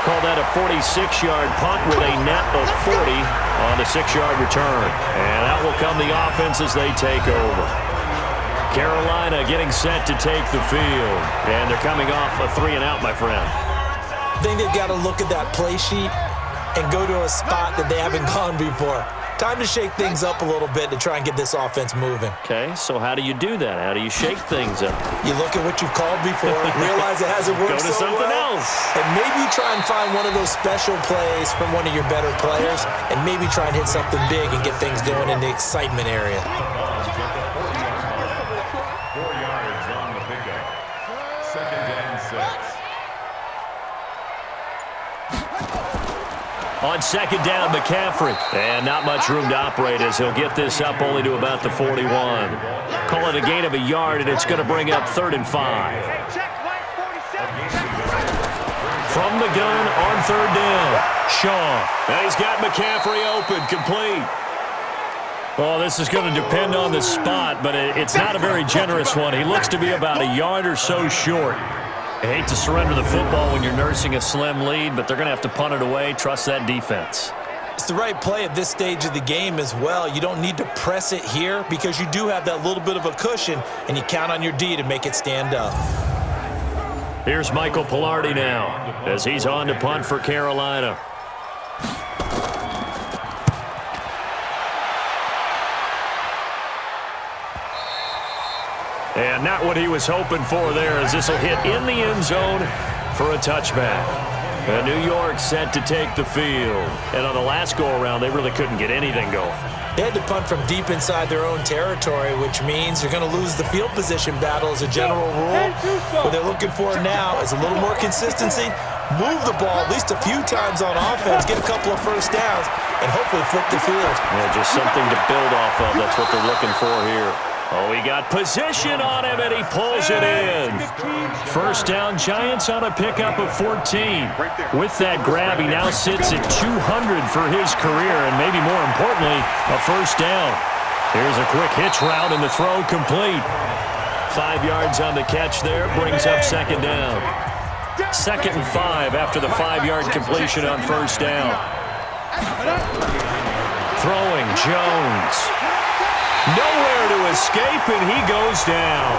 Call that a 46-yard punt with a net of 40 on the 6-yard return. And out will come the offense as they take over. Carolina getting set to take the field. And they're coming off a 3-and-out, my friend. I think they've got to look at that play sheet and go to a spot that they haven't gone before. Time to shake things up a little bit to try and get this offense moving. Okay, so how do you do that? How do you shake things up? You look at what you've called before, realize it hasn't worked Go to so something well, else. and maybe try and find one of those special plays from one of your better players, and maybe try and hit something big and get things going in the excitement area. 4 yards on the pickup. 2nd and 6. On 2nd down, McCaffrey. And not much room to operate as he'll get this up only to about the 41. Call it a gain of a yard, and it's going to bring up 3rd and 5. From the gun on 3rd down, Shaw. Now he's got McCaffrey open, complete. Oh, this is going to depend on the spot, but it's not a very generous one. He looks to be about a yard or so short. I hate to surrender the football when you're nursing a slim lead, but they're going to have to punt it away. Trust that defense. It's the right play at this stage of the game as well. You don't need to press it here because you do have that little bit of a cushion, and you count on your D to make it stand up. Here's Michael Pilardi now as he's on to punt for Carolina. And not what he was hoping for there, as this will hit in the end zone for a touchback. And New York set to take the field. And on the last go-around, they really couldn't get anything going. They had to punt from deep inside their own territory, which means you're going to lose the field position battle as a general rule. What they're looking for now is a little more consistency, move the ball at least a few times on offense, get a couple of first downs, and hopefully flip the field. Yeah, just something to build off of. That's what they're looking for here. Oh, he got position on him, and he pulls it in. First down, Giants on a pickup of 14. With that grab, he now sits at 200 for his career, and maybe more importantly, a first down. Here's a quick hitch route, and the throw complete. 5 yards on the catch there, brings up second down. 2nd and 5 after the 5-yard completion on first down. Throwing, Jones. Nowhere to escape, and he goes down.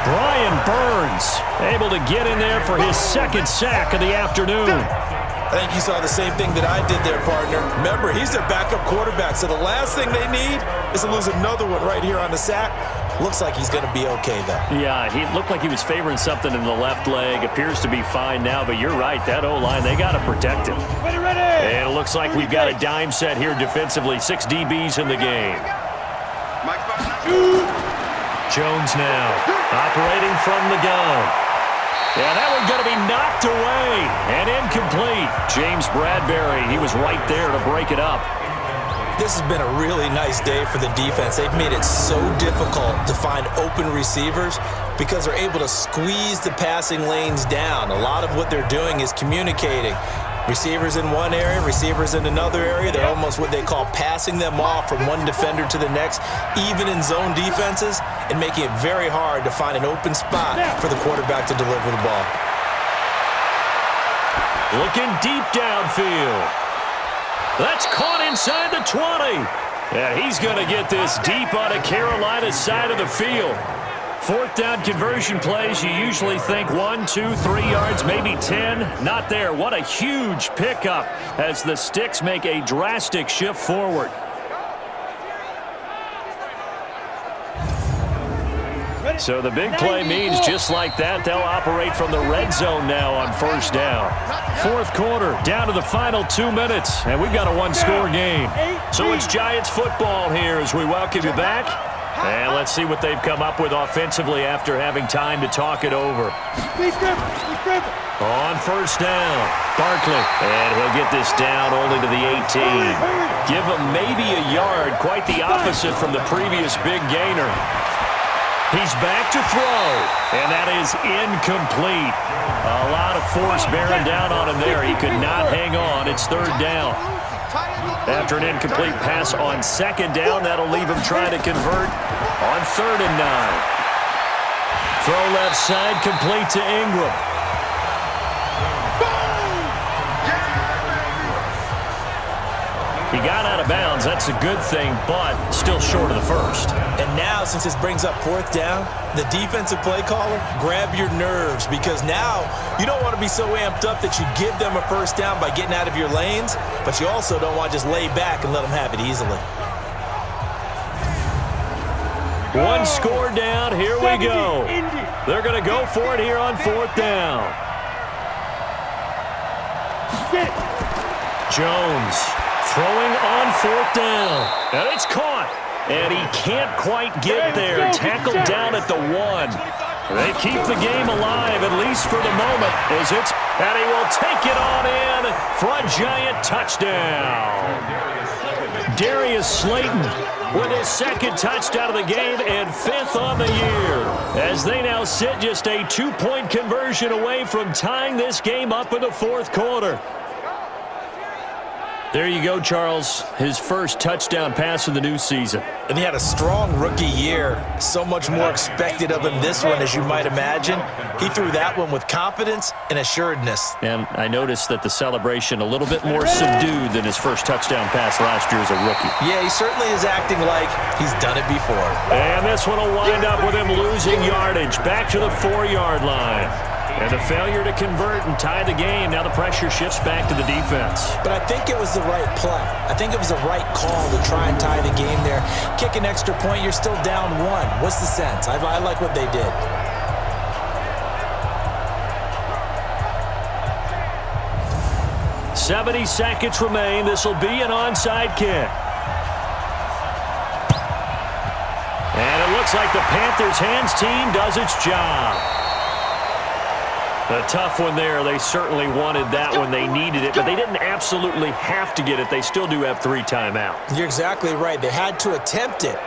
Brian Burns able to get in there for his 2nd sack of the afternoon. I think you saw the same thing that I did there, partner. Remember, he's their backup quarterback, so the last thing they need is to lose another one right here on the sack. Looks like he's going to be okay, though. Yeah, he looked like he was favoring something in the left leg. Appears to be fine now, but you're right. That O-line, they got to protect him. And it looks like we've got a dime set here defensively. 6 DBs in the game. Jones now operating from the gun. Yeah, that one's going to be knocked away and incomplete. James Bradbury, he was right there to break it up. This has been a really nice day for the defense. They've made it so difficult to find open receivers because they're able to squeeze the passing lanes down. A lot of what they're doing is communicating. Receivers in one area, receivers in another area. They're almost what they call passing them off from one defender to the next, even in zone defenses, and making it very hard to find an open spot for the quarterback to deliver the ball. Looking deep downfield. That's caught inside the 20. And he's going to get this deep on a Carolina side of the field. 4th down conversion plays, you usually think 1, 2, 3 yards, maybe 10. Not there. What a huge pickup as the Sticks make a drastic shift forward. So the big play means just like that, they'll operate from the red zone now on first down. 4th quarter, down to the final 2 minutes, and we've got a 1-score game. So it's Giants football here as we welcome you back. And let's see what they've come up with offensively after having time to talk it over. On first down, Barkley. And he'll get this down only to the 18. Give him maybe a yard, quite the opposite from the previous big gainer. He's back to throw, and that is incomplete. A lot of force bearing down on him there. He could not hang on. It's 3rd down. After an incomplete pass on 2nd down, that'll leave him trying to convert on 3rd and 9. Throw left side, complete to Ingram. He got out of bounds. That's a good thing, but still short of the first. And now, since this brings up 4th down, the defensive play caller, grab your nerves, because now you don't want to be so amped up that you give them a first down by getting out of your lanes, but you also don't want to just lay back and let them have it easily. 1 score down. Here we go. They're going to go for it here on 4th down. Jones throwing on 4th down. And it's caught. And he can't quite get there. Tackled down at the 1. They keep the game alive, at least for the moment, as it's, and he will take it on in for a Giant touchdown. Darius Slayton with his 2nd touchdown of the game and 5th on the year, as they now sit just a 2-point conversion away from tying this game up in the 4th quarter. There you go, Charles. His first touchdown pass of the new season. And he had a strong rookie year. So much more expected of him this one, as you might imagine. He threw that one with confidence and assuredness. And I noticed that the celebration a little bit more subdued than his first touchdown pass last year as a rookie. Yeah, he certainly is acting like he's done it before. And this one will wind up with him losing yardage back to the 4-yard line. And the failure to convert and tie the game. Now the pressure shifts back to the defense. But I think it was the right play. I think it was the right call to try and tie the game there. Kick an extra point, you're still down 1. What's the sense? I like what they did. "70 seconds remain. This will be an onside kick. And it looks like the Panthers' hands team does its job. A tough one there. They certainly wanted that when they needed it, but they didn't absolutely have to get it. They still do have 3 timeouts. You're exactly right. They had to attempt it.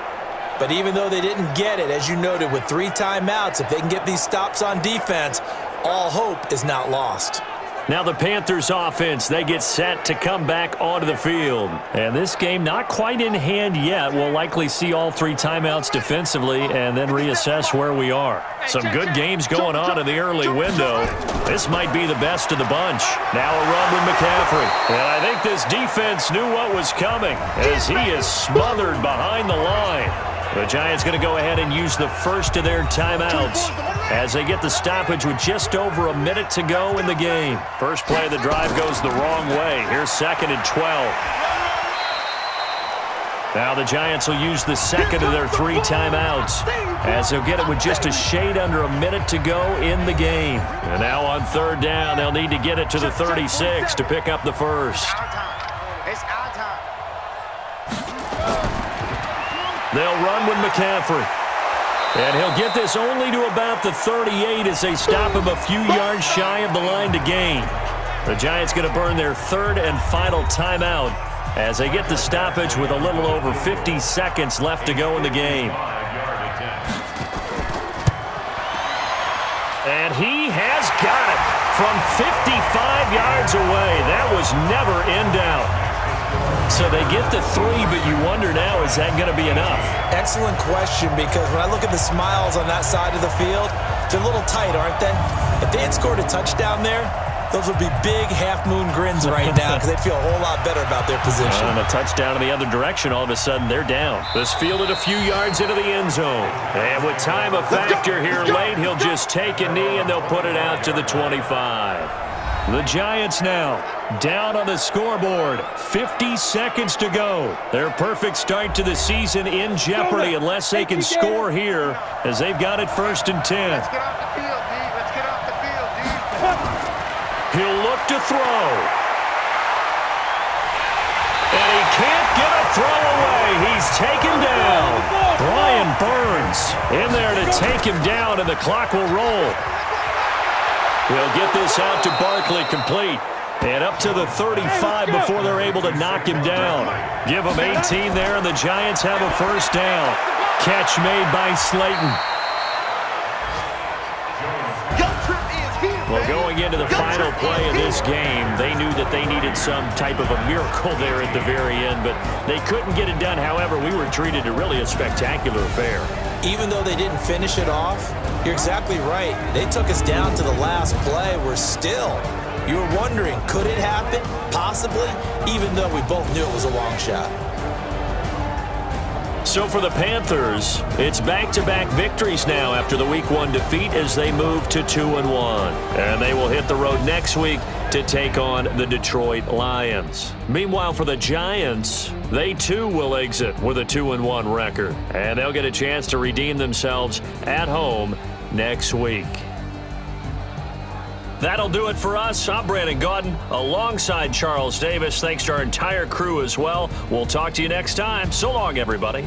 But even though they didn't get it, as you noted, with 3 timeouts, if they can get these stops on defense, all hope is not lost. Now the Panthers offense, they get set to come back onto the field. And this game not quite in hand yet. We'll likely see all 3 timeouts defensively and then reassess where we are. Some good games going on in the early window. This might be the best of the bunch. Now a run with McCaffrey. And I think this defense knew what was coming as he is smothered behind the line. The Giants going to go ahead and use the first of their timeouts as they get the stoppage with just over a minute to go in the game. First play of the drive goes the wrong way. Here's 2nd and 12. Now the Giants will use the second of their 3 timeouts as they'll get it with just a shade under a minute to go in the game. And now on 3rd down, they'll need to get it to the 36 to pick up the first. It's our time. They'll run with McCaffrey. And he'll get this only to about the 38 as they stop him a few yards shy of the line to gain. The Giants going to burn their 3rd and final timeout as they get the stoppage with a little over 50 seconds left to go in the game. And he has got it from 55 yards away. That was never in doubt. So they get the 3, but you wonder now, is that going to be enough? Excellent question, because when I look at the smiles on that side of the field, they're a little tight, aren't they? If they had scored a touchdown there, those would be big half-moon grins right now because they'd feel a whole lot better about their position. And a touchdown in the other direction, all of a sudden they're down. This fielded a few yards into the end zone. And with time a factor here late, he'll just take a knee and they'll put it out to the 25. The Giants now down on the scoreboard. 50 seconds to go. Their perfect start to the season in jeopardy unless they can score here as they've got it 1st and 10. Let's get off the field, D. Let's get off the field, D. He'll look to throw. And he can't get a throw away. He's taken down. Brian Burns in there to take him down, and the clock will roll. They'll get this out to Barkley complete. And up to the 35 before they're able to knock him down. Give him 18 there, and the Giants have a 1st down. Catch made by Slayton. Well, going into the final play of this game, they knew that they needed some type of a miracle there at the very end, but they couldn't get it done. However, we were treated to really a spectacular affair. Even though they didn't finish it off, you're exactly right. They took us down to the last play. You were wondering, could it happen? Possibly, even though we both knew it was a long shot. So for the Panthers, it's back-to-back victories now after the Week 1 defeat as they move to 2-1. And they will hit the road next week to take on the Detroit Lions. Meanwhile, for the Giants, they too will exit with a 2-1 record. And they'll get a chance to redeem themselves at home next week. That'll do it for us. I'm Brandon Gaudin alongside Charles Davis. Thanks to our entire crew as well. We'll talk to you next time. So long, everybody.